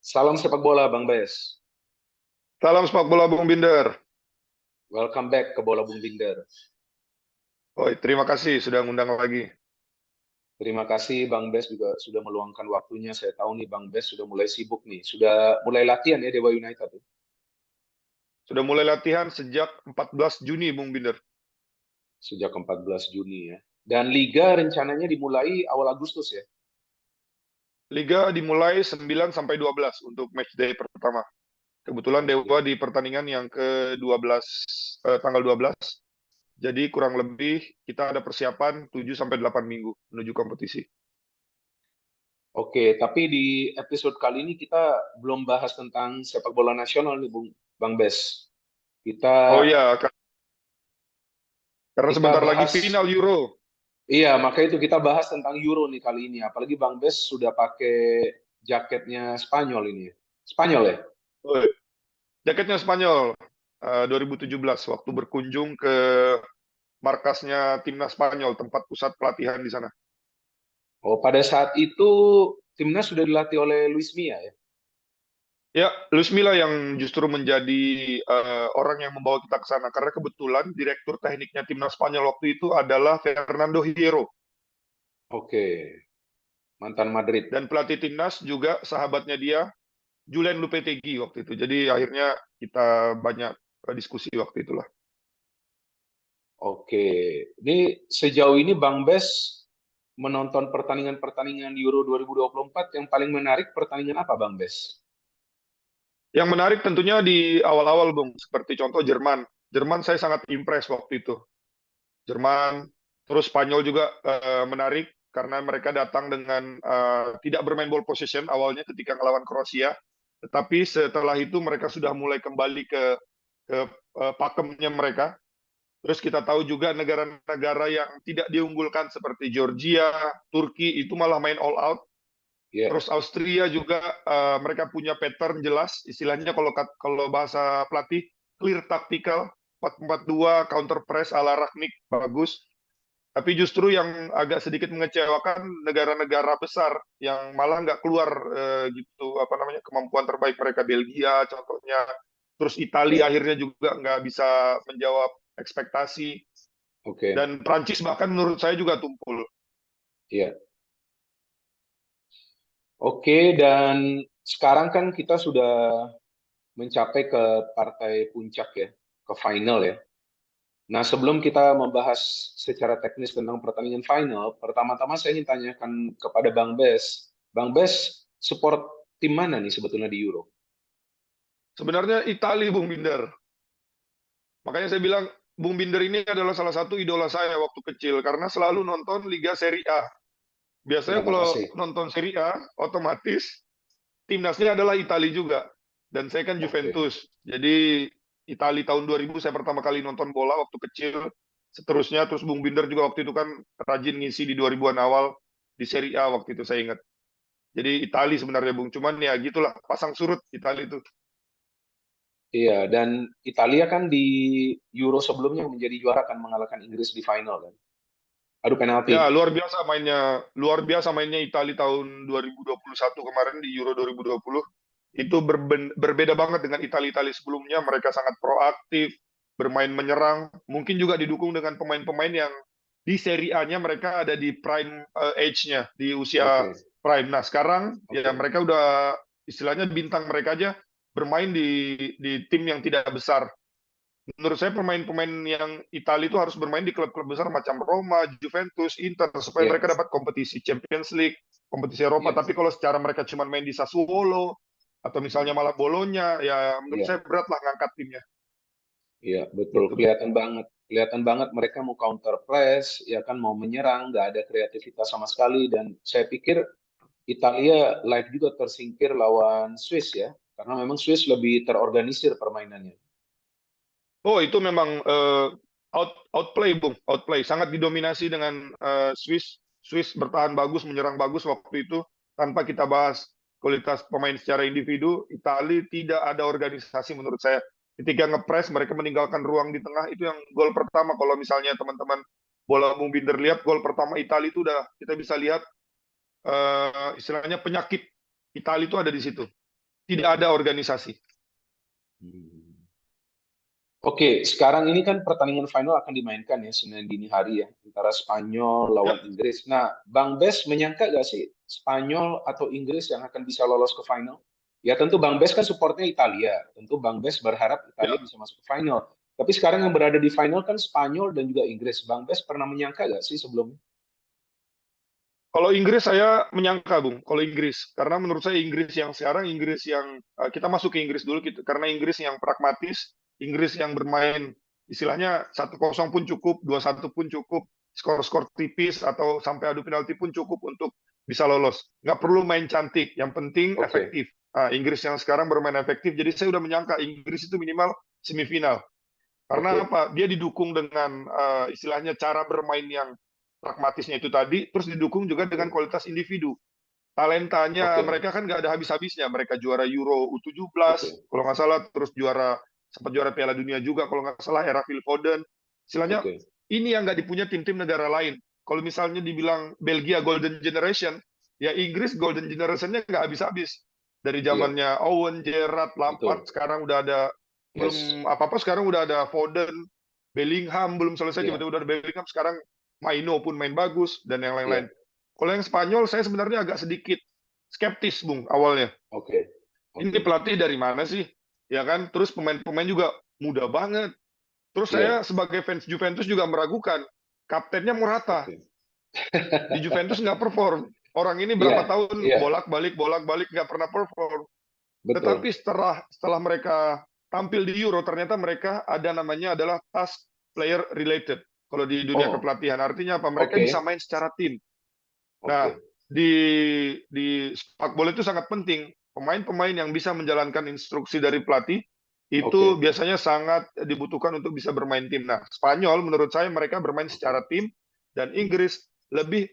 Salam sepak bola, Bang Bes. Salam sepak bola Bung Binder. Welcome back ke Bola Bung Binder. Oh, terima kasih sudah ngundang lagi. Terima kasih Bang Bes juga sudah meluangkan waktunya. Saya tahu nih Bang Bes sudah mulai sibuk nih. Sudah mulai latihan ya Dewa United ya? Sudah mulai latihan sejak 14 Juni, Bung Binder. Sejak 14 Juni ya. Dan Liga rencananya dimulai awal Agustus ya? Liga dimulai 9 sampai 12 untuk match day pertama. Kebetulan Oke. Dewa di pertandingan yang ke-12 tanggal 12. Jadi kurang lebih kita ada persiapan 7 sampai 8 minggu menuju kompetisi. Oke, tapi di episode kali ini kita belum bahas tentang sepak bola nasional nih Bang Bes. Kita Oh iya, karena kita sebentar lagi bahas. final Euro. Iya, maka itu kita bahas tentang Euro nih kali ini. Apalagi Bang Bes sudah pakai jaketnya Spanyol ini. Spanyol ya? Oh, jaketnya Spanyol 2017 waktu berkunjung ke markasnya timnas Spanyol, tempat pusat pelatihan di sana. Oh, pada saat itu timnas sudah dilatih oleh Luis Milla ya? Ya, Luis Milla yang justru menjadi orang yang membawa kita ke sana karena kebetulan direktur tekniknya timnas Spanyol waktu itu adalah Fernando Hierro Oke, mantan Madrid. dan pelatih timnas juga sahabatnya dia Julen Lopetegui waktu itu. Jadi akhirnya kita banyak diskusi waktu itulah. Oke, ini sejauh ini Bang Bes menonton pertandingan-pertandingan Euro 2024 yang paling menarik pertandingan apa Bang Bes? Yang menarik tentunya di awal-awal, Bung, seperti contoh Jerman. Jerman saya sangat impress waktu itu. Jerman, terus Spanyol juga menarik karena mereka datang dengan tidak bermain ball possession awalnya ketika melawan Kroasia, tetapi setelah itu mereka sudah mulai kembali ke pakemnya mereka. Terus kita tahu juga negara-negara yang tidak diunggulkan seperti Georgia, Turki itu malah main all out. Ya, Terus Austria juga mereka punya pattern jelas, istilahnya kalau bahasa pelatih clear tactical 4-4-2 counter press ala Rangnick bagus. Tapi justru yang agak sedikit mengecewakan negara-negara besar yang malah nggak keluar gitu apa namanya kemampuan terbaik mereka Belgia contohnya, terus Italia ya, akhirnya juga nggak bisa menjawab ekspektasi oke, dan Prancis bahkan menurut saya juga tumpul. ya. Oke, dan sekarang kan kita sudah mencapai ke partai puncak ya, ke final ya. Nah, sebelum kita membahas secara teknis tentang pertandingan final, pertama-tama saya ingin tanyakan kepada Bang Bes. Bang Bes, support tim mana nih sebetulnya di Euro? Sebenarnya Italia, Bung Binder, makanya saya bilang Bung Binder ini adalah salah satu idola saya waktu kecil karena selalu nonton Liga Serie A. Biasanya Terima kalau kasih. nonton Serie A otomatis timnasnya adalah Italia juga. Dan saya kan Oke. Juventus. Jadi Italia tahun 2000 saya pertama kali nonton bola waktu kecil. Seterusnya terus Bung Binder juga waktu itu kan rajin ngisi di 2000-an awal di Serie A waktu itu saya ingat. Jadi Italia sebenarnya Bung. Cuman ya gitulah pasang surut Italia itu. Iya, dan Italia kan di Euro sebelumnya menjadi juara kan mengalahkan Inggris di final kan. Adu penalti. Ya luar biasa mainnya Italia tahun 2021 kemarin di Euro 2020. Itu berbeda banget dengan Italia-Italia sebelumnya. Mereka sangat proaktif, bermain menyerang. Mungkin juga didukung dengan pemain-pemain yang di Serie A-nya mereka ada di prime age-nya, di usia Oke, prime. Nah, sekarang ya oke. mereka udah istilahnya bintang mereka aja bermain di tim yang tidak besar. Menurut saya pemain-pemain yang Italia itu harus bermain di klub-klub besar macam Roma, Juventus, Inter supaya Iya, mereka dapat kompetisi Champions League, kompetisi Eropa. iya. Tapi kalau secara mereka cuma main di Sassuolo atau misalnya Hmm, malah Bolonya, ya menurut iya, saya berat lah ngangkat timnya. iya, betul. Gitu. Kelihatan banget. Kelihatan banget mereka mau counter press, ya kan mau menyerang, nggak ada kreativitas sama sekali. Dan saya pikir Italia live juga tersingkir lawan Swiss ya, karena memang Swiss lebih terorganisir permainannya. Oh itu memang outplay, Bung, outplay sangat didominasi dengan Swiss. Swiss bertahan bagus, menyerang bagus waktu itu tanpa kita bahas kualitas pemain secara individu. Italia tidak ada organisasi menurut saya. Ketika ngepres mereka meninggalkan ruang di tengah itu yang gol pertama. Kalau misalnya teman-teman bola Bung Binder lihat gol pertama Italia itu udah kita bisa lihat istilahnya penyakit Italia itu ada di situ. tidak ada organisasi. Hmm. Oke, sekarang ini kan pertandingan final akan dimainkan ya Senin dini hari ya antara Spanyol Ya, lawan Inggris. Nah, Bang Bes menyangka gak sih Spanyol atau Inggris yang akan bisa lolos ke final? Ya tentu Bang Bes kan supportnya Italia. Tentu Bang Bes berharap Italia ya. bisa masuk ke final. Tapi sekarang yang berada di final kan Spanyol dan juga Inggris. Bang Bes pernah menyangka gak sih sebelumnya? Kalau Inggris saya menyangka, Bung. Kalau Inggris, karena menurut saya Inggris yang sekarang, Inggris yang kita masuk ke Inggris dulu, gitu. Karena Inggris yang pragmatis, Inggris yang bermain istilahnya 1-0 pun cukup, 2-1 pun cukup, skor-skor tipis atau sampai adu penalti pun cukup untuk bisa lolos. Nggak perlu main cantik, yang penting Oke, efektif. Inggris yang sekarang bermain efektif, jadi saya udah menyangka Inggris itu minimal semifinal. Karena oke, apa? Dia didukung dengan istilahnya cara bermain yang pragmatisnya itu tadi, terus didukung juga dengan oke, kualitas individu. Talentanya oke, mereka kan nggak ada habis-habisnya. Mereka juara Euro U17, oke, kalau nggak salah, terus sempat juara Piala Dunia juga, kalau nggak salah era Phil Foden. Istilahnya oke. ini yang nggak dipunya tim-tim negara lain. Kalau misalnya dibilang Belgia Golden Generation, ya Inggris Golden Generation-nya nggak habis-habis. Dari Iya, zamannya Owen, Gerrard, Lampard, betul. sekarang udah ada Yes, belum apa-apa, sekarang udah ada Foden, Bellingham belum selesai, iya, tiba-tiba udah ada Bellingham, sekarang Maino pun main bagus dan yang iya. lain-lain. Kalau yang Spanyol saya sebenarnya agak sedikit skeptis, Bung, awalnya. Oke, Ini oke. pelatih dari mana sih? Ya kan? Terus pemain-pemain juga muda banget. Terus Iya, saya sebagai fans Juventus juga meragukan. Kaptennya Morata. oke. Di Juventus nggak perform. Orang ini Iya, berapa tahun iya, bolak-balik nggak pernah perform. Tetapi betul. setelah mereka tampil di Euro, ternyata mereka ada namanya adalah task player related. Kalau di dunia Oh, kepelatihan, artinya apa? Mereka bisa oke, main secara tim. Nah, oke, di sepak bola itu sangat penting. Pemain-pemain yang bisa menjalankan instruksi dari pelatih itu oke, biasanya sangat dibutuhkan untuk bisa bermain tim. Nah, Spanyol menurut saya mereka bermain oke. secara tim dan Inggris lebih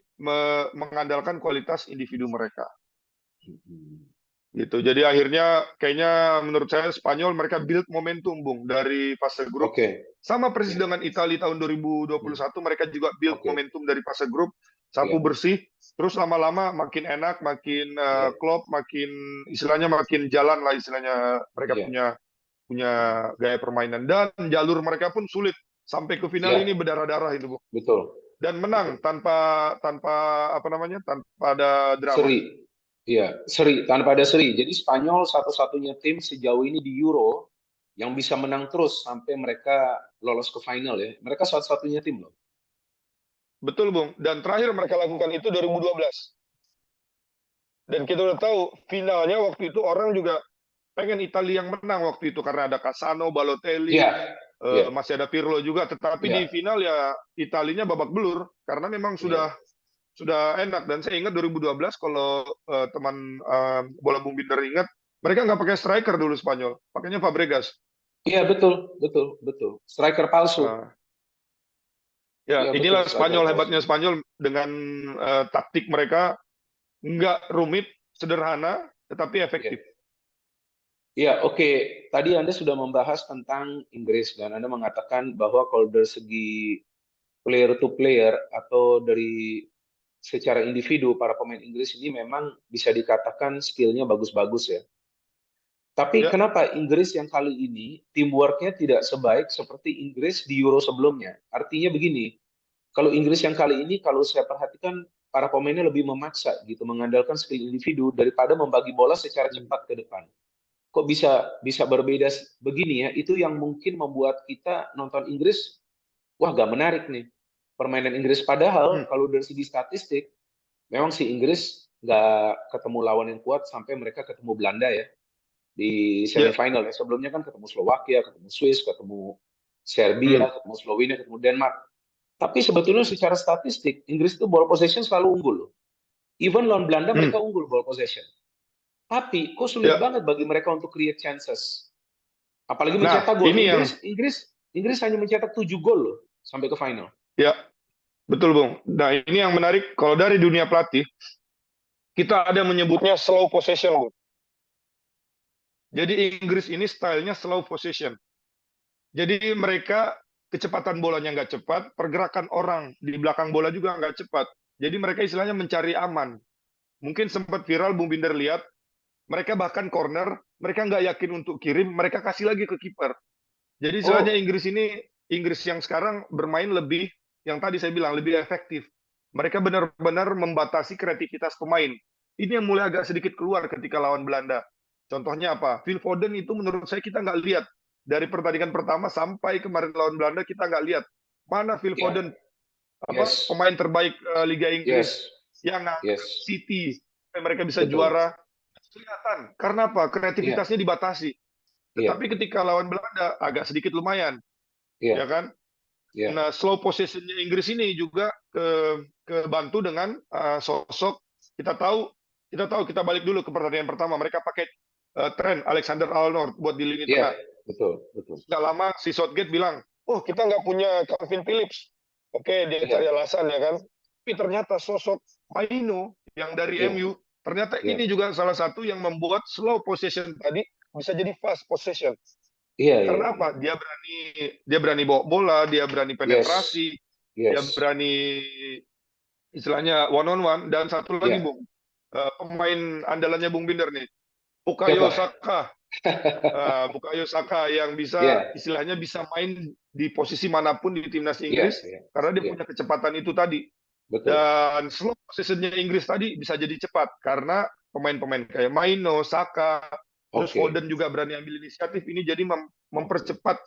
mengandalkan kualitas individu mereka. Hmm, Gitu. Jadi akhirnya kayaknya menurut saya Spanyol mereka build momentum, Bung, dari fase grup. oke, Sama persis ya, dengan Italia tahun hmm, 2021, mereka juga build oke, momentum dari fase grup, sapu ya, bersih, terus lama-lama makin enak, makin ya, klop, makin istilahnya makin jalan lah istilahnya mereka ya, punya punya gaya permainan dan jalur mereka pun sulit sampai ke final ya, ini berdarah-darah itu, Bung. betul, Dan menang betul. tanpa tanpa apa namanya? Tanpa ada drama. Seri, ya, seri, tanpa ada seri. Jadi Spanyol satu-satunya tim sejauh ini di Euro yang bisa menang terus sampai mereka lolos ke final ya. Mereka satu-satunya tim loh. Betul, Bung. Dan terakhir mereka lakukan itu 2012. Dan kita udah tahu finalnya waktu itu orang juga pengen Italia yang menang waktu itu karena ada Cassano, Balotelli, Iya, iya, masih ada Pirlo juga. Tetapi di iya, final ya Italinya babak belur karena memang iya. sudah enak. Dan saya ingat 2012 kalau teman bola Bung Binder ingat, mereka nggak pakai striker dulu Spanyol, pakainya Fabregas. Iya, betul, betul, betul. Striker palsu. Uh, ya Iya, betul, inilah striker Spanyol, palsu. hebatnya Spanyol dengan taktik mereka nggak rumit, sederhana, tetapi Iya. efektif. Iya, oke. Tadi Anda sudah membahas tentang Inggris dan Anda mengatakan bahwa kalau dari segi player to player atau dari secara individu para pemain Inggris ini memang bisa dikatakan skillnya bagus-bagus ya. Tapi Ya, kenapa Inggris yang kali ini teamworknya tidak sebaik seperti Inggris di Euro sebelumnya? Artinya begini, kalau Inggris yang kali ini kalau saya perhatikan para pemainnya lebih memaksa gitu, mengandalkan skill individu daripada membagi bola secara cepat ke depan. Kok bisa bisa berbeda begini ya? Itu yang mungkin membuat kita nonton Inggris, wah gak menarik nih permainan Inggris. hmm, Padahal kalau dari segi statistik, memang si Inggris nggak ketemu lawan yang kuat sampai mereka ketemu Belanda ya di ya, semifinal ya. Sebelumnya kan ketemu Slovakia, ketemu Swiss, ketemu hmm, Serbia, ketemu Slovenia, ketemu Denmark. Tapi sebetulnya secara statistik, Inggris itu ball possession selalu unggul loh. Even lawan Belanda hmm, mereka unggul ball possession. Tapi kok sulit ya. banget bagi mereka untuk create chances. Apalagi Nah, mencetak gol. ini yang Inggris hanya mencetak 7 gol loh sampai ke final. ya betul, Bung. Nah, ini yang menarik kalau dari dunia pelatih, kita ada menyebutnya slow possession, Bung. Jadi Inggris ini stylenya slow possession. Jadi mereka kecepatan bolanya nggak cepat, pergerakan orang di belakang bola juga nggak cepat. Jadi mereka istilahnya mencari aman. Mungkin sempat viral Bung Binder lihat Mereka bahkan corner, mereka nggak yakin untuk kirim, mereka kasih lagi ke kiper. Jadi istilahnya Oh, Inggris yang sekarang bermain lebih, yang tadi saya bilang lebih efektif. Mereka benar-benar membatasi kreativitas pemain. Ini yang mulai agak sedikit keluar ketika lawan Belanda. Contohnya apa? Phil Foden itu menurut saya kita nggak lihat dari pertandingan pertama sampai kemarin lawan Belanda, kita nggak lihat mana Phil ya, Foden, apa yes, pemain terbaik Liga Inggris yes, yang ngangkat yes, City sampai mereka bisa betul. juara. Kelihatan. Karena apa? Iya, Kreativitasnya dibatasi. iya, Tetapi ketika lawan Belanda agak sedikit lumayan, ya iya, kan? iya, Nah, slow possession-nya Inggris ini juga kebantu dengan sosok, kita tahu kita balik dulu ke pertandingan pertama, mereka pakai Trent Alexander-Arnold buat di lini iya, tengah. betul, betul. Nggak lama si Southgate bilang, oh kita nggak punya Calvin Phillips. Oke, dia cari Iya, alasan ya kan. Tapi ternyata sosok Maino yang dari iya, MU, ternyata iya, ini juga salah satu yang membuat slow possession tadi bisa jadi fast possession. iya, iya, Karena iya. apa? Dia berani bawa bola, dia berani Yes, penetrasi, dia yes, berani istilahnya one on one. Dan satu lagi iya. Bung, pemain andalannya Bung Binder nih, Bukayo Siapa? Saka. Bukayo Saka yang bisa Iya, istilahnya bisa main di posisi manapun di timnas iya, Inggris iya, karena dia iya, punya kecepatan itu tadi. betul. Dan slow possession-nya Inggris tadi bisa jadi cepat karena pemain-pemain kayak Maino, Saka, terus Oke, Foden juga berani ambil inisiatif. Ini jadi oke. mempercepat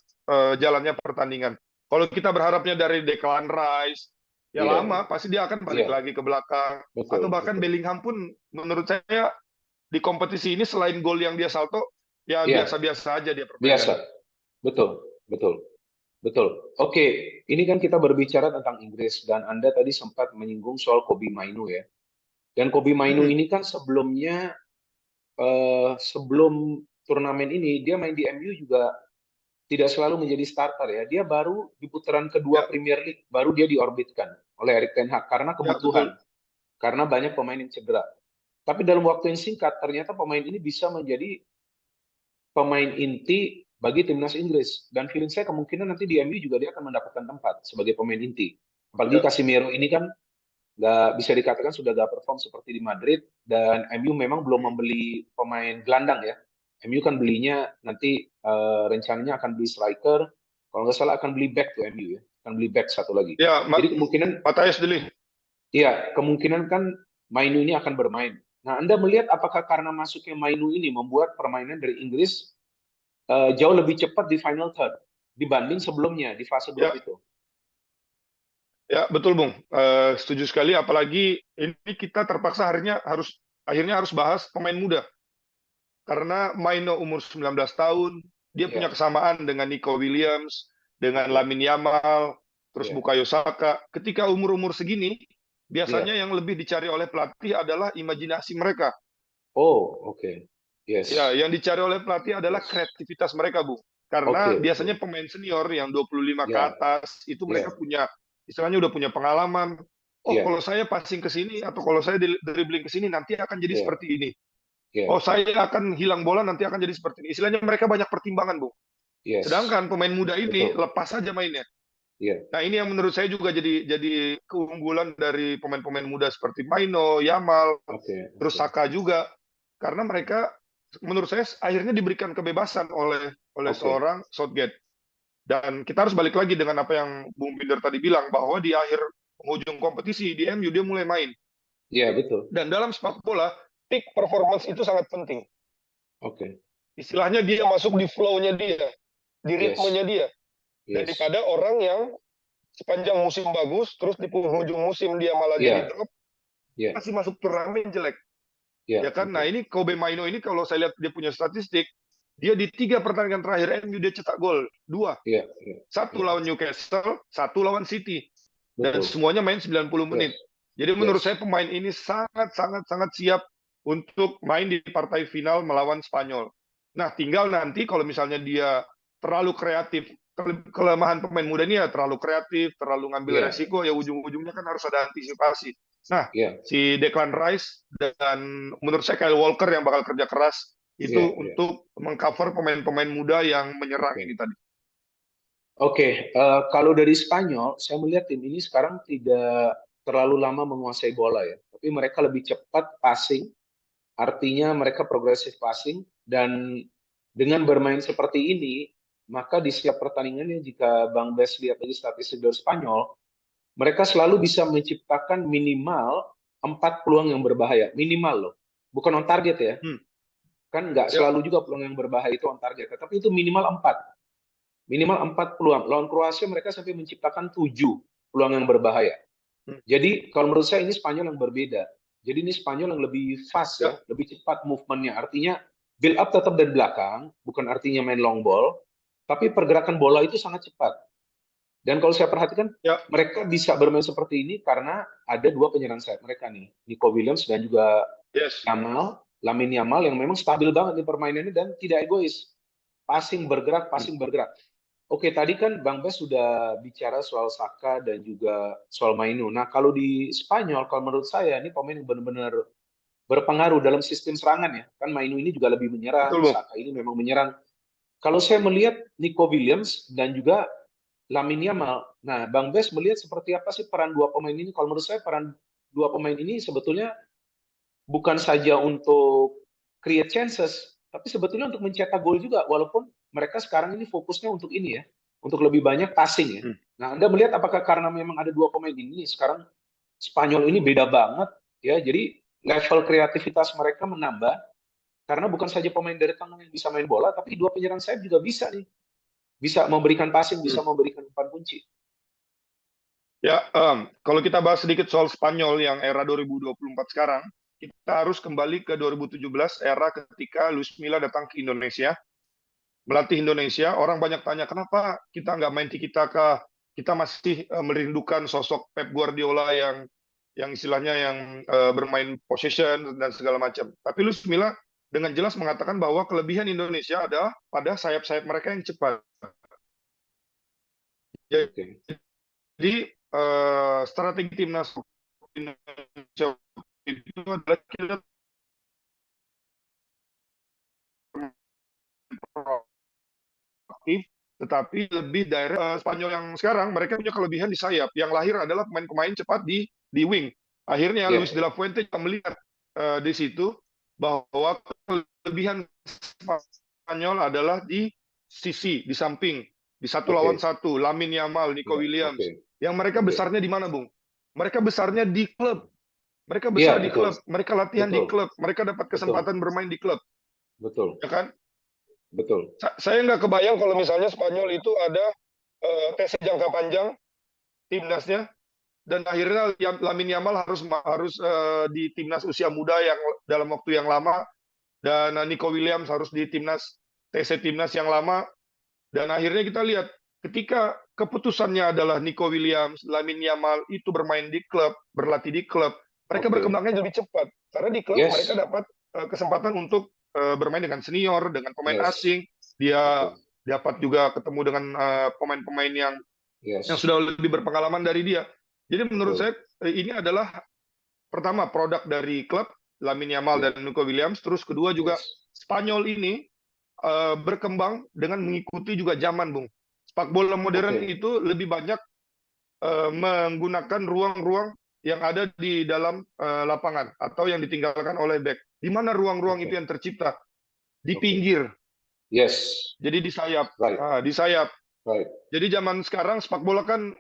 jalannya pertandingan. Kalau kita berharapnya dari Declan Rice, ya Iya, lama pasti dia akan iya, balik lagi ke belakang. Atau betul, bahkan betul. Bellingham pun menurut saya di kompetisi ini selain gol yang dia salto, ya Iya, biasa-biasa aja dia biasa. permainannya. Betul, betul, betul. Oke, ini kan kita berbicara tentang Inggris dan Anda tadi sempat menyinggung soal Kobe Mainu ya. Dan Kobe Mainu Mm-mm. ini kan sebelumnya sebelum turnamen ini dia main di MU juga tidak selalu menjadi starter ya. Dia baru di putaran kedua Ya, Premier League baru dia diorbitkan oleh Erik ten Hag karena ya kebutuhan, betul. karena banyak pemain yang cedera. Tapi dalam waktu yang singkat ternyata pemain ini bisa menjadi pemain inti bagi timnas Inggris dan feeling saya kemungkinan nanti di MU juga dia akan mendapatkan tempat sebagai pemain inti. Apalagi Ya, Casemiro ini kan nggak bisa dikatakan sudah nggak perform seperti di Madrid dan MU memang belum membeli pemain gelandang ya. MU kan belinya nanti rencananya akan beli striker, kalau nggak salah akan beli back tuh MU ya, akan beli back satu lagi. ya Jadi kemungkinan, Matthijs De Ligt. ya kemungkinan kan Mainu ini akan bermain. Nah, Anda melihat apakah karena masuknya Mainu ini membuat permainan dari Inggris jauh lebih cepat di final third dibanding sebelumnya di fase grup Ya, itu? ya betul Bung. Setuju sekali. Apalagi ini kita terpaksa akhirnya harus bahas pemain muda. Karena Maino umur 19 tahun, dia punya Ya, kesamaan dengan Nico Williams, dengan oke, Lamine Yamal, terus ya, Bukayo Saka. Ketika umur-umur segini, ya. biasanya yang lebih dicari oleh pelatih adalah imajinasi mereka. Oh, oke, Ya, yes, yang dicari oleh pelatih adalah yes. kreativitas mereka, Bu. Oke, Karena oke. biasanya pemain senior yang 25 ke Ya, atas itu mereka ya, punya istilahnya udah punya pengalaman. Oh, ya, kalau saya passing ke sini atau kalau saya dribbling ke sini nanti akan jadi ya, seperti ini. ya. Oh, saya akan hilang bola nanti akan jadi seperti ini. Istilahnya mereka banyak pertimbangan, Bu. Yes, Sedangkan pemain muda ini betul. lepas saja mainnya. Ya, Nah, ini yang menurut saya juga jadi keunggulan dari pemain-pemain muda seperti Maino, Yamal, oke, terus oke, Saka juga, karena mereka menurut saya akhirnya diberikan kebebasan oleh oke. seorang Southgate. Dan kita harus balik lagi dengan apa yang Bung Binder tadi bilang, bahwa di akhir penghujung kompetisi di MU dia mulai main. Ya, betul. Dan dalam sepak bola, peak performance itu sangat penting. Oke, Istilahnya dia masuk di flow-nya dia, di yes, ritmenya dia. yes. Daripada orang yang sepanjang musim bagus, terus di penghujung musim dia malah jadi Ya, drop, ya, masih masuk turnamen jelek. ya, Ya kan? Nah betul. ini Kobe Maino ini kalau saya lihat dia punya statistik, dia di 3 pertandingan terakhir MU dia cetak gol 2. Ya, ya, Satu ya. lawan Newcastle, satu lawan City. Dan Betul. semuanya main 90 Yes, menit. Jadi menurut saya yes. pemain ini sangat sangat sangat siap untuk main di partai final melawan Spanyol. Nah, tinggal nanti kalau misalnya dia terlalu kreatif, kelemahan pemain muda ini ya terlalu kreatif, terlalu ngambil Ya, resiko, ya ujung-ujungnya kan harus ada antisipasi. Nah, ya, si Declan Rice dan menurut saya Kyle Walker yang bakal kerja keras itu ya, ya. untuk mengcover pemain-pemain muda yang menyerang ini Oke. tadi. Oke, kalau dari Spanyol, saya melihat tim ini sekarang tidak terlalu lama menguasai bola ya, tapi mereka lebih cepat passing artinya mereka progressive passing, dan dengan bermain seperti ini, maka di setiap pertandingannya jika Bang Bes lihat lagi statistik dari Spanyol, mereka selalu bisa menciptakan minimal 4 peluang yang berbahaya, minimal loh. Bukan on target ya. Hmm. Kan nggak Ya. selalu juga peluang yang berbahaya itu on target, tapi itu minimal 4. Minimal 4 peluang. Lawan Kroasia mereka sampai menciptakan 7 peluang yang berbahaya. Hmm. Jadi kalau menurut saya ini Spanyol yang berbeda. Jadi ini Spanyol yang lebih fast ya, Ya. lebih cepat movementnya. Artinya build up tetap dari belakang, bukan artinya main long ball, tapi pergerakan bola itu sangat cepat. Dan kalau saya perhatikan, Ya. mereka bisa bermain seperti ini karena ada 2 penyerang sayap mereka nih, Nico Williams dan juga Yes. Lamine Yamal yang memang stabil banget di permainannya dan tidak egois. Passing bergerak, passing bergerak. Oke, tadi kan Bang Bes sudah bicara soal Saka dan juga soal Mainu. Nah, kalau di Spanyol, kalau menurut saya ini pemain yang benar-benar berpengaruh dalam sistem serangan ya. Kan Mainu ini juga lebih menyerang, Betul, Bung. Saka ini memang menyerang. Kalau saya melihat Nico Williams dan juga Lamine Yamal, nah Bang Bes melihat seperti apa sih peran 2 pemain ini? Kalau menurut saya peran 2 pemain ini sebetulnya bukan saja untuk create chances, tapi sebetulnya untuk mencetak gol juga, walaupun mereka sekarang ini fokusnya untuk ini ya, untuk lebih banyak passing ya. Hmm. Nah, Anda melihat apakah karena memang ada 2 pemain ini, sekarang Spanyol ini beda banget ya, jadi level kreativitas mereka menambah, karena bukan saja pemain dari tengah yang bisa main bola, tapi 2 penyerang sayap juga bisa nih, bisa memberikan passing, bisa Hmm. memberikan umpan kunci. Ya, kalau kita bahas sedikit soal Spanyol yang era 2024 sekarang, kita harus kembali ke 2017, era ketika Luis Milla datang ke Indonesia, melatih Indonesia. Orang banyak tanya, kenapa kita nggak main tiki taka? Kita masih merindukan sosok Pep Guardiola yang istilahnya yang bermain possession dan segala macam. Tapi Luis Milla dengan jelas mengatakan bahwa kelebihan Indonesia adalah pada sayap-sayap mereka yang cepat. Oke. Jadi strategi timnas Indonesia itu adalah kita proaktif, tetapi lebih dari Spanyol yang sekarang mereka punya kelebihan di sayap. Yang lahir adalah pemain-pemain cepat di wing. Akhirnya Ya, Luis de la Fuente melihat di situ bahwa kelebihan Spanyol adalah di sisi, di samping, di 1 lawan 1, Lamine Yamal, Nico ya, oke, Williams. Yang mereka oke. besarnya di mana, Bung? Mereka besarnya di klub. Mereka Iya, besar di betul, klub, mereka latihan di betul, klub, mereka dapat betul, kesempatan bermain di klub, betul, ya kan? betul. Saya nggak kebayang kalau misalnya Spanyol itu ada tes jangka panjang timnasnya dan akhirnya Lamine Yamal harus di timnas usia muda yang dalam waktu yang lama dan Nico Williams harus di TC timnas yang lama dan akhirnya kita lihat ketika keputusannya adalah Nico Williams, Lamine Yamal itu bermain di klub, berlatih di klub, mereka Oke. berkembangnya lebih cepat karena di klub mereka Yes, dapat kesempatan untuk bermain dengan senior, dengan pemain yes, asing, dia betul. dapat juga ketemu dengan pemain-pemain yang Yes, sudah lebih berpengalaman dari dia. Jadi menurut betul. saya ini adalah pertama produk dari klub Lamine Yamal Ya, dan Nico Williams, terus kedua juga yes. Spanyol ini berkembang dengan mengikuti juga zaman, Bung. Sepak bola modern Oke, itu lebih banyak menggunakan ruang-ruang yang ada di dalam lapangan atau yang ditinggalkan oleh back. Di mana ruang-ruang itu oke, yang tercipta? Di oke. pinggir, Yes, jadi di sayap. right, Di sayap. right. Jadi zaman sekarang sepak bola kan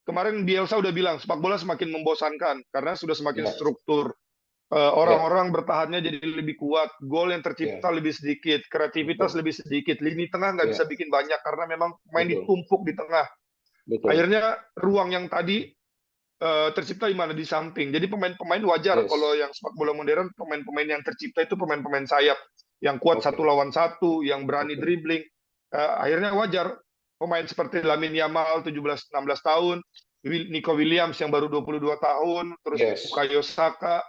kemarin Bielsa udah bilang sepak bola semakin membosankan karena sudah semakin Ya, struktur. ya, Orang-orang bertahannya jadi lebih kuat, gol yang ya, tercipta lebih sedikit, kreativitas betul. lebih sedikit, lini tengah nggak Ya, bisa bikin banyak karena memang main betul, ditumpuk di tengah. betul. Akhirnya ruang yang tadi tercipta di mana di samping. Jadi pemain-pemain wajar kalau Yes, yang sepak bola modern pemain-pemain yang tercipta itu pemain-pemain sayap yang kuat oke, 1 lawan 1, yang berani oke. dribbling. Akhirnya wajar pemain seperti Lamine Yamal 17-16 tahun, Nico Williams yang baru 22 tahun, terus Yes, Bukayo Saka,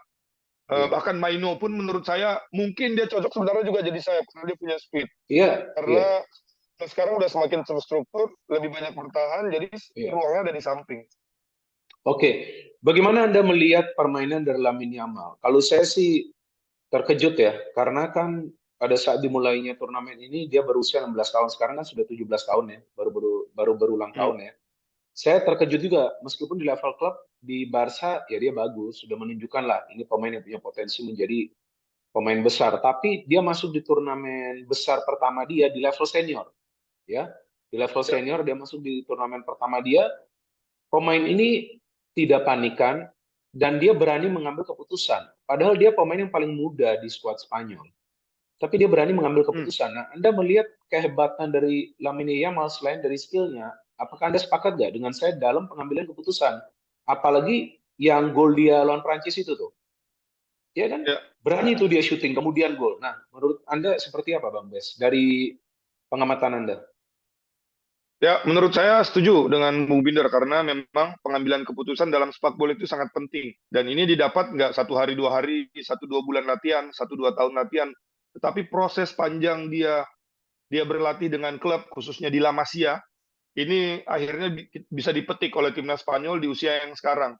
ya. bahkan Maino pun menurut saya mungkin dia cocok sebenarnya juga jadi sayap karena dia punya speed. Iya, iya, Karena sekarang udah semakin terstruktur, lebih banyak bertahan, jadi iya. ruangnya ada di samping. Oke, bagaimana Anda melihat permainan dari Lamine Yamal? Kalau saya sih terkejut ya, karena kan pada saat dimulainya turnamen ini dia berusia 16 tahun, sekarang kan sudah 17 tahun ya, baru berulang Hmm. tahun ya. Saya terkejut juga, meskipun di level klub di Barca ya dia bagus, sudah menunjukkan lah ini pemain yang punya potensi menjadi pemain besar, tapi dia masuk di turnamen besar pertama dia di level senior, ya. Di level Ya, senior dia masuk di turnamen pertama dia. Pemain ini tidak panikan dan dia berani mengambil keputusan. Padahal dia pemain yang paling muda di skuad Spanyol. Tapi dia berani mengambil hmm, keputusan. Nah, Anda melihat kehebatan dari Lamine Yamal selain dari skillnya, apakah Anda sepakat nggak dengan saya dalam pengambilan keputusan? Apalagi yang gol dia lawan Prancis itu tuh. Ya kan? ya. Berani tuh dia syuting, kemudian gol. Nah, menurut Anda seperti apa, Bang Bes? Dari pengamatan Anda? Ya, menurut saya setuju dengan Bung Binder karena memang pengambilan keputusan dalam sepak bola itu sangat penting. Dan ini didapat nggak 1 hari 2 hari, 1 2 bulan latihan, 1 2 tahun latihan, tetapi proses panjang dia berlatih dengan klub khususnya di La Masia ini akhirnya bisa dipetik oleh timnas Spanyol di usia yang sekarang.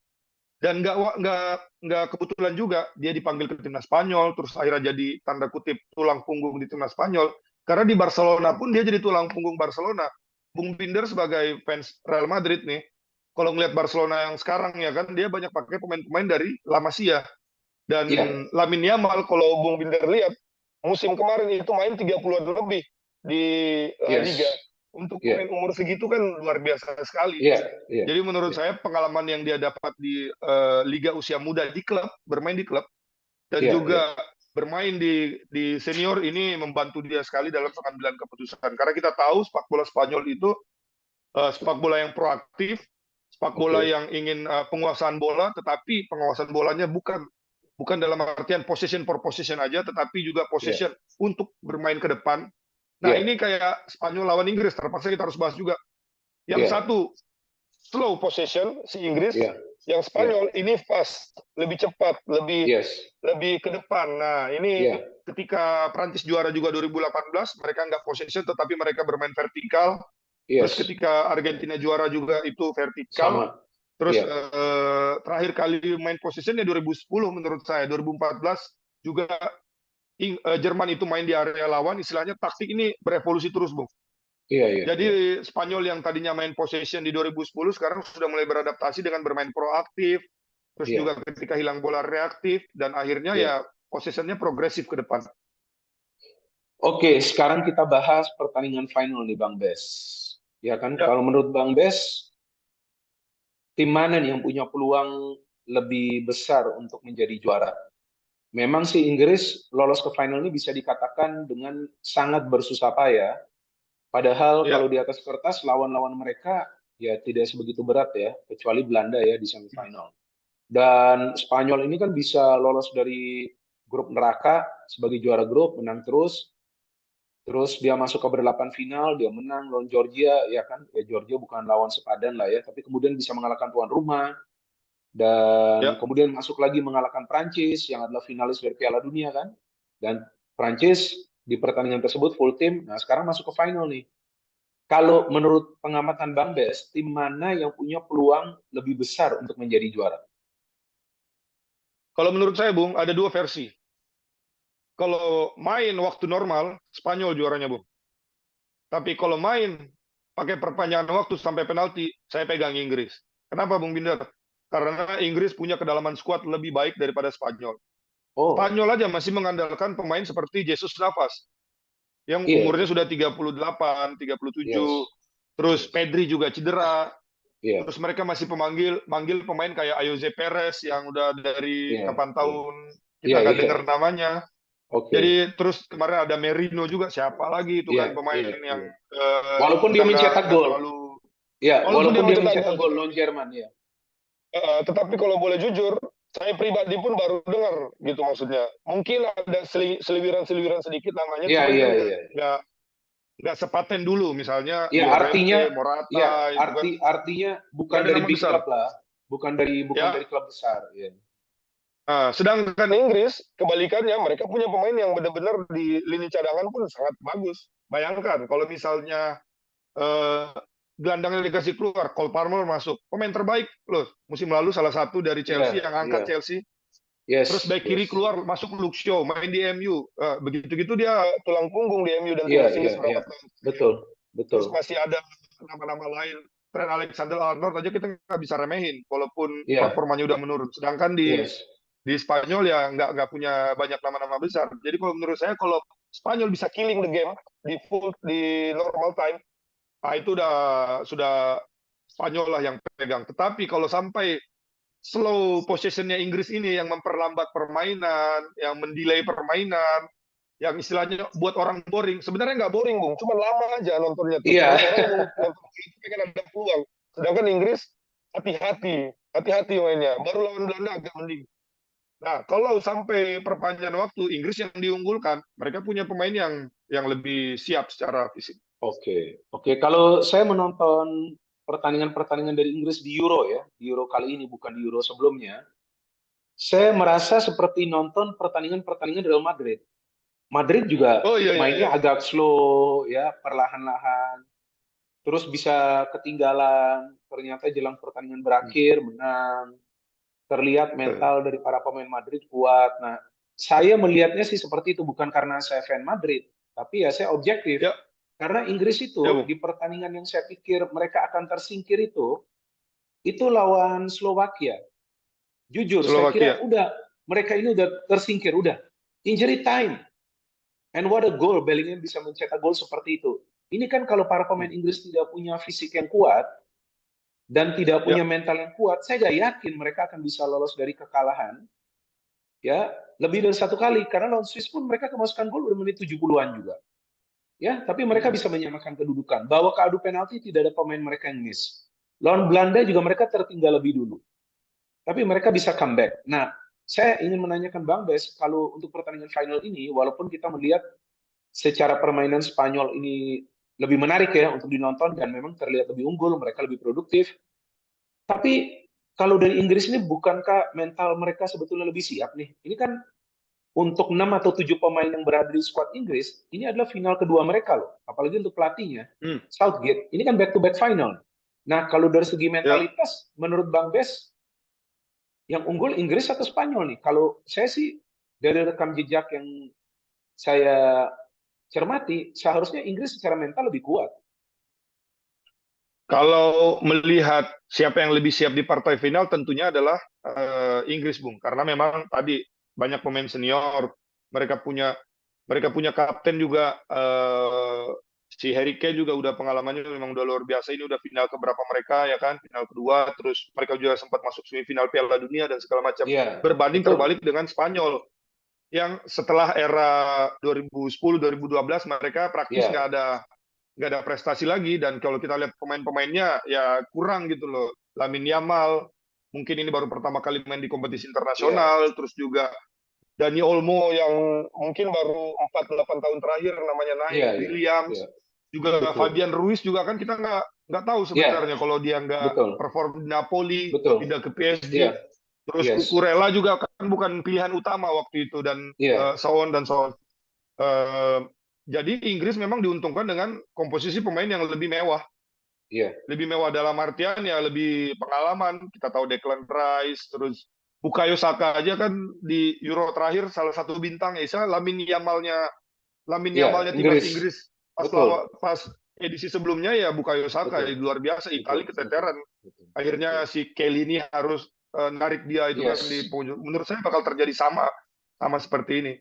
Dan nggak kebetulan juga dia dipanggil ke timnas Spanyol, terus akhirnya jadi tanda kutip tulang punggung di timnas Spanyol. Karena di Barcelona pun dia jadi tulang punggung Barcelona. Bung Binder sebagai fans Real Madrid nih, kalau ngelihat Barcelona yang sekarang ya kan, dia banyak pakai pemain-pemain dari La Masia. Dan Iya, Lamine Yamal, kalau Bung Binder lihat, musim kemarin itu main 30-an lebih di La Liga. yes, Untuk iya, pemain umur segitu kan luar biasa sekali. iya, iya, Jadi menurut iya, saya pengalaman yang dia dapat di liga usia muda di klub, bermain di klub dan iya, iya, juga bermain di senior ini membantu dia sekali dalam pengambilan keputusan. Karena kita tahu sepak bola Spanyol itu sepak bola yang proaktif, sepak bola oke, yang ingin penguasaan bola, tetapi penguasaan bolanya bukan bukan dalam artian possession for possession aja, tetapi juga iya, possession untuk bermain ke depan. Nah iya, ini kayak Spanyol lawan Inggris, terpaksa kita harus bahas juga. Yang iya, satu slow possession si Inggris, iya, yang iya, Spanyol ini fast, lebih cepat, lebih yes, lebih ke depan. Nah, ini iya, ketika Prancis juara juga 2018, mereka nggak possession tetapi mereka bermain vertikal. Terus yes, ketika Argentina juara juga itu vertikal. sama, Terus iya, terakhir kali main possession ya 2010 menurut saya. 2014 juga Jerman itu main di area lawan, istilahnya taktik ini berevolusi terus, Bung. iya, iya, Jadi iya, Spanyol yang tadinya main possession di 2010 sekarang sudah mulai beradaptasi dengan bermain proaktif, terus iya, juga ketika hilang bola reaktif dan akhirnya iya. ya possessionnya progresif ke depan. Oke, sekarang kita bahas pertandingan final nih, Bang Bes. Ya kan, Ya, kalau menurut Bang Bes, tim mana nih yang punya peluang lebih besar untuk menjadi juara? Memang sih Inggris lolos ke final ini bisa dikatakan dengan sangat bersusah payah. Padahal ya. kalau di atas kertas lawan-lawan mereka ya tidak sebegitu berat ya, kecuali Belanda ya di semifinal. Dan Spanyol ini kan bisa lolos dari grup neraka sebagai juara grup, menang terus. Terus dia masuk ke berdelapan final, dia menang lawan Georgia, ya kan? Ya Georgia bukan lawan sepadan lah ya, tapi kemudian bisa mengalahkan tuan rumah dan Ya, kemudian masuk lagi mengalahkan Prancis yang adalah finalis dari Piala Dunia kan? Dan Prancis di pertandingan tersebut full tim. Nah, sekarang masuk ke final nih. Kalau menurut pengamatan Bang Des, tim mana yang punya peluang lebih besar untuk menjadi juara? kalau menurut saya, Bung, ada dua versi. Kalau main waktu normal, Spanyol juaranya, Bung. Tapi kalau main pakai perpanjangan waktu sampai penalti, saya pegang Inggris. Kenapa, Bung Binder? Karena Inggris punya kedalaman skuad lebih baik daripada Spanyol. Oh, Spanyol aja masih mengandalkan pemain seperti Jesus Navas yang iya, umurnya sudah 38, 37. yes, Terus yes, Pedri juga cedera. iya, Terus mereka masih manggil pemain kayak Ayoze Perez yang udah dari iya, kapan iya, tahun kita iya, nggak iya, dengar namanya. oke, Jadi terus kemarin ada Merino juga, siapa lagi itu iya, kan pemain iya, yang iya. Walaupun dia kita mencetak nggak gol, terlalu, ya, walaupun dia walaupun dia mencetak mencetak gol, gol lawan Jerman, ya. tetapi kalau boleh jujur, saya pribadi pun baru dengar gitu maksudnya. Mungkin ada seliwiran-seliwiran sedikit namanya, Iya, cuman iya, kan iya. nggak nggak sepaten dulu. Misalnya Ya, artinya, Llorente, ya, Morata itu kan artinya nggak bukan ada dari nama big besar. club lah, bukan dari Ya, klub besar, ya. sedangkan Inggris kebalikannya mereka punya pemain yang benar-benar di lini cadangan pun sangat bagus. Bayangkan kalau misalnya eh, gelandangnya dikasih keluar, Cole Palmer masuk, pemain terbaik loh musim lalu salah satu dari Iya, Chelsea yang iya. angkat Chelsea. Terus Yes, back kiri yes. keluar masuk Luke Shaw main di MU. Begitu-gitu dia tulang punggung di MU dan Iya, timnas iya, Inggris iya. berapa tahun. Betul, betul. Terus masih ada nama-nama lain. Trent Alexander-Arnold aja kita nggak bisa remehin walaupun Iya, performanya udah menurun. Sedangkan di yes. Di Spanyol ya nggak punya banyak nama-nama besar. Jadi kalau menurut saya kalau Spanyol bisa killing the game di normal time, ah itu sudah Spanyol lah yang pegang. Tetapi kalau sampai slow possessionnya Inggris ini yang memperlambat permainan, yang mendelay permainan, yang istilahnya buat orang boring. Sebenarnya nggak boring, Bung. Cuma lama aja nontonnya tuh. Iya. Orang nonton itu pengen ada peluang. Sedangkan Inggris hati-hati mainnya. Baru lawan Belanda agak mending. Nah, kalau sampai perpanjangan waktu, Inggris yang diunggulkan, mereka punya pemain yang lebih siap secara fisik. Oke, oke. Kalau saya menonton pertandingan-pertandingan dari Inggris di Euro ya, di Euro kali ini bukan di Euro sebelumnya, saya merasa seperti nonton pertandingan-pertandingan Real Madrid. Madrid juga Oh iya iya mainnya iya. agak slow ya, perlahan-lahan, terus bisa ketinggalan, ternyata jelang pertandingan berakhir menang. Terlihat mental dari para pemain Madrid kuat. Nah, saya melihatnya sih seperti itu bukan karena saya fan Madrid, tapi ya saya objektif. Ya, Karena Inggris ya, itu Bung. di pertandingan yang saya pikir mereka akan tersingkir itu lawan Slovakia. Jujur, saya kira Slovakia. udah mereka ini udah tersingkir, udah injury time. And what a goal, Bellingham bisa mencetak gol seperti itu. Ini kan kalau para pemain Inggris tidak punya fisik yang kuat dan tidak Ya, punya mental yang kuat, saya gak yakin mereka akan bisa lolos dari kekalahan. Ya, lebih dari satu kali karena lawan Swiss pun mereka kemasukan gol udah menit 70-an juga. Ya, tapi mereka bisa menyamakan kedudukan. Bawa ke adu penalti tidak ada pemain mereka yang miss. Lawan Belanda juga mereka tertinggal lebih dulu. Tapi mereka bisa comeback. Nah, saya ingin menanyakan Bang Bes, kalau untuk pertandingan final ini, walaupun kita melihat secara permainan Spanyol ini lebih menarik ya untuk dinonton dan memang terlihat lebih unggul, mereka lebih produktif. Tapi kalau dari Inggris ini bukankah mental mereka sebetulnya lebih siap nih? Ini kan untuk 6 atau 7 pemain yang berada di skuad Inggris, ini adalah final kedua mereka loh. Apalagi untuk pelatihnya, hmm, Southgate. Ini kan back-to-back final. Nah, kalau dari segi ya. mentalitas, menurut Bang Bes, yang unggul Inggris atau Spanyol nih? Kalau saya sih, dari rekam jejak yang saya cermati, seharusnya Inggris secara mental lebih kuat. Kalau melihat siapa yang lebih siap di partai final, tentunya adalah Inggris, Bung. Karena memang tadi banyak pemain senior, mereka punya kapten juga, si Harry Kane juga udah pengalamannya memang udah luar biasa. Ini udah final keberapa mereka ya kan, final kedua, terus mereka juga sempat masuk semifinal Piala Dunia dan segala macam. Iya, Berbanding betul. terbalik dengan Spanyol yang setelah era 2010-2012 mereka praktis Iya, nggak ada prestasi lagi. Dan kalau kita lihat pemain-pemainnya ya kurang gitu loh. Lamine Yamal mungkin ini baru pertama kali main di kompetisi iya, internasional, terus juga Dani Olmo yang mungkin baru 4-8 tahun terakhir namanya naik, iya, iya, iya, Williams, juga betul. Fabian Ruiz juga kan kita nggak tahu Iya, sebenarnya kalau dia nggak betul, perform di Napoli, betul. pindah ke PSG. Iya, Terus yes, Cucurella juga kan bukan pilihan utama waktu itu, dan iya, so on dan so on. Eh, jadi Inggris memang diuntungkan dengan komposisi pemain yang lebih mewah. iya, Lebih mewah dalam artian ya lebih pengalaman. Kita tahu Declan Rice, terus Bukayo Saka aja kan di Euro terakhir salah satu bintang ya, Lamine iya, Yamalnya timnas Inggris, Inggris betul, pas edisi sebelumnya ya Bukayo Saka betul, ya, luar biasa, betul, Italia betul, keteteran. betul, betul. Akhirnya si Kelly ini harus narik dia itu kan di Yes, pojok. Menurut saya bakal terjadi sama sama seperti ini.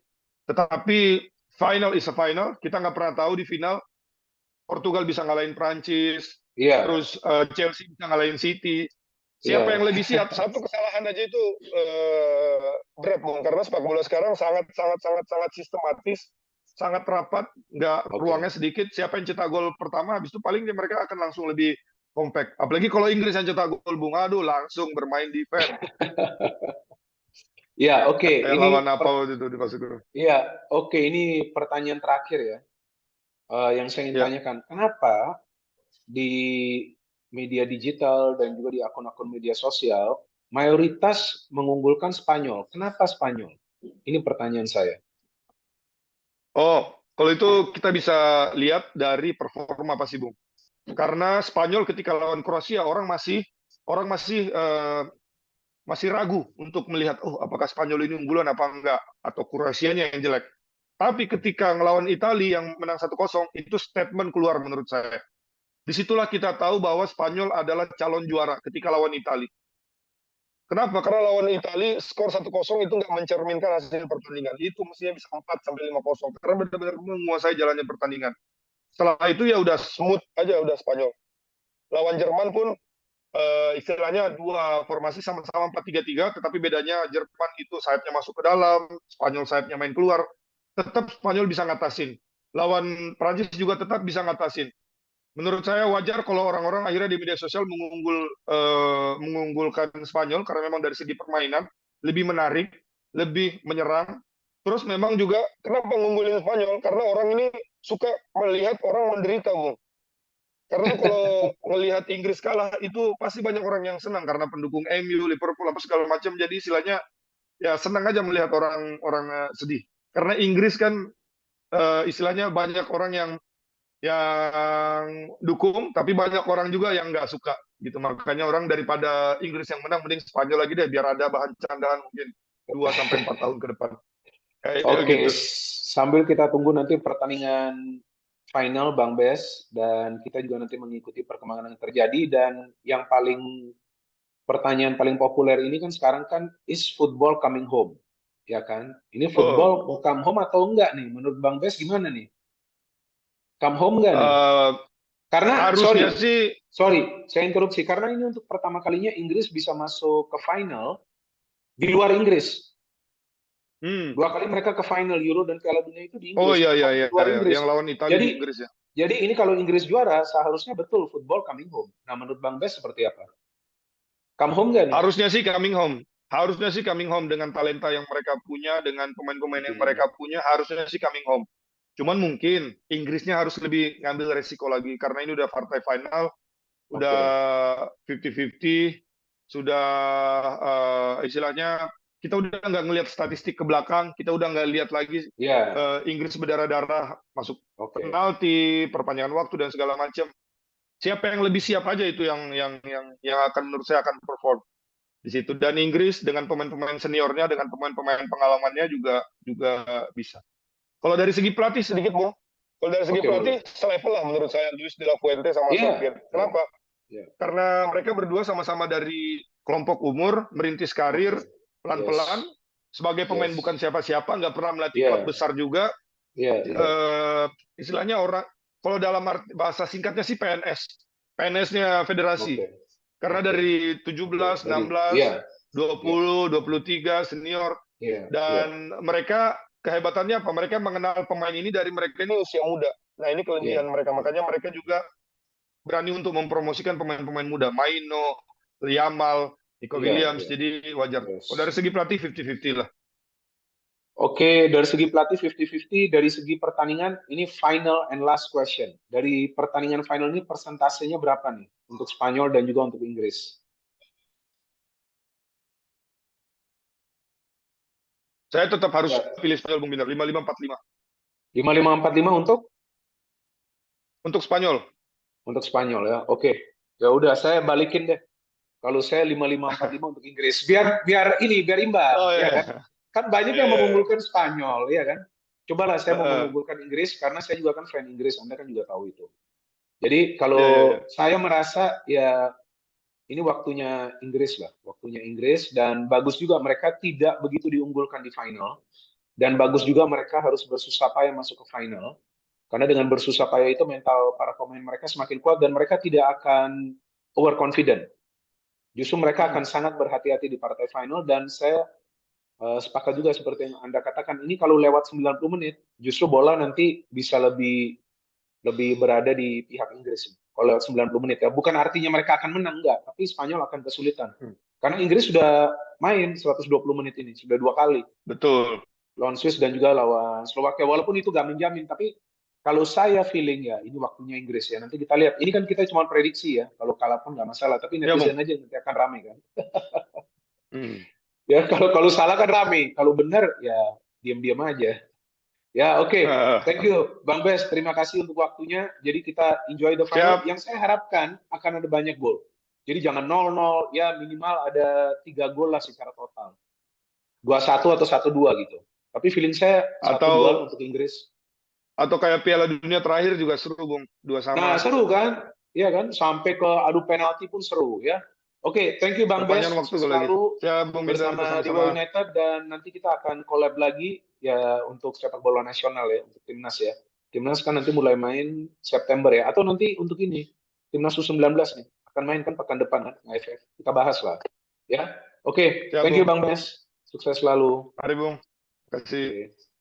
Tetapi final is a final. Kita nggak pernah tahu di final Portugal bisa ngalahin Prancis, iya, terus Chelsea bisa ngalahin City. Siapa iya, yang lebih siap? Satu kesalahan aja itu berat, Bung. Karena sepak bola sekarang sangat sangat sangat sangat sistematis, sangat rapat, nggak ruangnya oke. sedikit. Siapa yang cetak gol pertama, habis itu paling mereka akan langsung lebih compact. Apalagi kalau Inggris yang cetak gol, Bung, aduh langsung bermain defense. Ya, oke. Kayak lawan apa waktu itu di fase grup. Ya, oke. Ini pertanyaan terakhir ya, yang saya ingin Ya. tanyakan. Kenapa di media digital dan juga di akun-akun media sosial mayoritas mengunggulkan Spanyol? Kenapa Spanyol? Ini pertanyaan saya. Oh, kalau itu kita bisa lihat dari performa pasti, Bung. Karena Spanyol ketika lawan Kroasia orang masih ragu untuk melihat, oh apakah Spanyol ini unggulan apa enggak, atau Kroasianya yang jelek. Tapi ketika ngelawan Italia yang menang 1-0, itu statement keluar menurut saya. Disitulah kita tahu bahwa Spanyol adalah calon juara ketika lawan Italia. Kenapa? Karena lawan Italia skor 1-0 itu nggak mencerminkan hasil pertandingan. Itu mestinya bisa 4-5-0 karena benar-benar menguasai jalannya pertandingan. Setelah itu ya udah smooth aja, udah Spanyol. Lawan Jerman pun istilahnya dua formasi sama-sama 4-3-3, tetapi bedanya Jerman itu sayapnya masuk ke dalam, Spanyol sayapnya main keluar. Tetap Spanyol bisa ngatasin. Lawan Prancis juga tetap bisa ngatasin. Menurut saya wajar kalau orang-orang akhirnya di media sosial mengunggulkan Spanyol karena memang dari segi permainan lebih menarik, lebih menyerang. Terus memang juga kenapa mengunggulin Spanyol? Karena orang ini suka melihat orang menderita, Bung. Karena kalau melihat Inggris kalah itu pasti banyak orang yang senang karena pendukung MU, Liverpool apa segala macam. Jadi istilahnya ya senang aja melihat orang-orang sedih. Karena Inggris kan istilahnya banyak orang yang dukung, tapi banyak orang juga yang nggak suka gitu. Makanya orang daripada Inggris yang menang, mending Spanyol lagi deh, biar ada bahan candaan mungkin 2 sampai 4 tahun ke depan. Kayak Oke, gitu. sambil kita tunggu nanti pertandingan final Bang Bes, dan kita juga nanti mengikuti perkembangan yang terjadi, dan yang pertanyaan paling populer ini kan sekarang kan, is football coming home? Ya kan? Ini Oh, football mau come home atau enggak nih? Menurut Bang Bes gimana nih? Come home enggak nih? eh, Karena, harusnya sorry, sih, saya interupsi. Karena ini untuk pertama kalinya Inggris bisa masuk ke final di luar Inggris. hmm. Dua kali mereka ke final Euro dan Piala Dunia itu di Oh Inggris. iya Ini iya kali iya, di luar iya. Inggris. Yang lawan Italia Jadi, di Inggris ya. ini kalau Inggris juara, seharusnya betul football coming home. Nah, menurut Bang Bes seperti apa? Come home nggak nih? Harusnya sih coming home. Harusnya sih coming home dengan talenta yang mereka punya, dengan pemain-pemain Oke. yang mereka punya, harusnya sih coming home. Cuman mungkin Inggrisnya harus lebih ngambil resiko lagi karena ini udah partai final, udah Oke. 50-50, sudah istilahnya kita udah nggak ngelihat statistik ke belakang, kita udah nggak lihat lagi Ya, Inggris berdarah-darah masuk oke. penalti, perpanjangan waktu dan segala macam. Siapa yang lebih siap aja itu yang akan menurut saya akan perform di situ. Dan Inggris dengan pemain-pemain seniornya, dengan pemain-pemain pengalamannya juga juga bisa. Kalau dari segi pelatih sedikit, Bung. Kalau dari segi Oke, pelatih boleh. selevel lah menurut saya Luis de la Fuente sama Iya, Southgate. iya, Kenapa? iya. Karena mereka berdua sama-sama dari kelompok umur, merintis karir Oke. pelan-pelan. Yes. Sebagai pemain bukan Yes. siapa-siapa, nggak pernah melatih klub Iya, besar juga. iya, iya. Istilahnya orang, kalau dalam bahasa singkatnya sih PNS. PNS-nya federasi. Oke. Karena Oke. dari Oke. 17, Dari, 16, iya, iya, 20, 23 senior, iya, iya, dan mereka kehebatannya apa? Mereka mengenal pemain ini dari mereka ini usia muda. Nah, ini iya, kelebihan mereka. iya. Makanya mereka juga berani untuk mempromosikan pemain-pemain muda. Maino, Yamal, Nico Iya, Williams. iya. Jadi wajar. Yes. Kalau dari segi pelatih 50-50 lah. Oke, dari segi pelatih 50-50, dari segi pertandingan ini final and last question. Dari pertandingan final ini persentasenya berapa nih untuk Spanyol dan juga untuk Inggris? Saya tetap harus Ya, pilih Spanyol, Bung Binar. 55-45. 55-45 Untuk Spanyol. untuk Spanyol ya. Oke. Ya udah saya balikin deh. Kalau saya 55-45 untuk Inggris. Biar biar ini biar imbang, Oh ya kan? iya. Kan banyak yang Iya. mengunggulkan Spanyol, ya kan? Cobalah saya mau Iya, mengunggulkan Inggris karena saya juga kan fan Inggris, Anda kan juga tahu itu. Jadi iya, iya, kalau iya. saya merasa ya ini waktunya Inggris lah, waktunya Inggris, dan bagus juga mereka tidak begitu diunggulkan di final, dan bagus juga mereka harus bersusah payah masuk ke final karena dengan bersusah payah itu mental para pemain mereka semakin kuat dan mereka tidak akan overconfident. Justru mereka Hmm. akan sangat berhati-hati di partai final, dan saya sepakat juga seperti yang Anda katakan, ini kalau lewat 90 menit justru bola nanti bisa lebih lebih berada di pihak Inggris. Kalau 90 menit ya, bukan artinya mereka akan menang, enggak, tapi Spanyol akan kesulitan. Hmm. Karena Inggris sudah main 120 menit ini, sudah dua kali. Betul. Lawan Swiss dan juga lawan Slovakia. Walaupun itu gak menjamin, tapi kalau saya feeling ya, ini waktunya Inggris ya. Nanti kita lihat. Ini kan kita cuma prediksi ya. Kalau kalah pun nggak masalah. Tapi Ya, Bung. netizen aja nanti akan rame kan. Hmm. Ya kalau kalau salah kan rame. Kalau benar ya diam-diam aja. Ya, oke. Thank you, Bang Bes. Terima kasih untuk waktunya. Jadi kita enjoy the final. Siap. Yang saya harapkan akan ada banyak gol. Jadi jangan 0-0, ya minimal ada 3 gol lah secara total. 2-1 atau 1-2 gitu. Tapi feeling saya 1-2 Atau untuk Inggris. atau kayak Piala Dunia terakhir juga seru, Bung. 2 Nah, sama. seru kan? Iya kan? Sampai ke adu penalti pun seru ya. Oke, thank you Bang Bes, Perpanjang waktu sukses kalau gitu. selalu Ya, Bung Binder, bersama Dewa sama-sama. United, dan nanti kita akan collab lagi ya untuk sepak bola nasional ya, untuk timnas ya. Timnas kan nanti mulai main September ya, atau nanti untuk ini timnas U19 nih akan main kan pekan depan kan AFF. Kita bahas lah ya. Oke, Siap, thank you Bung. Bang Bes, sukses selalu. Mari, Bung. Terima kasih. Oke.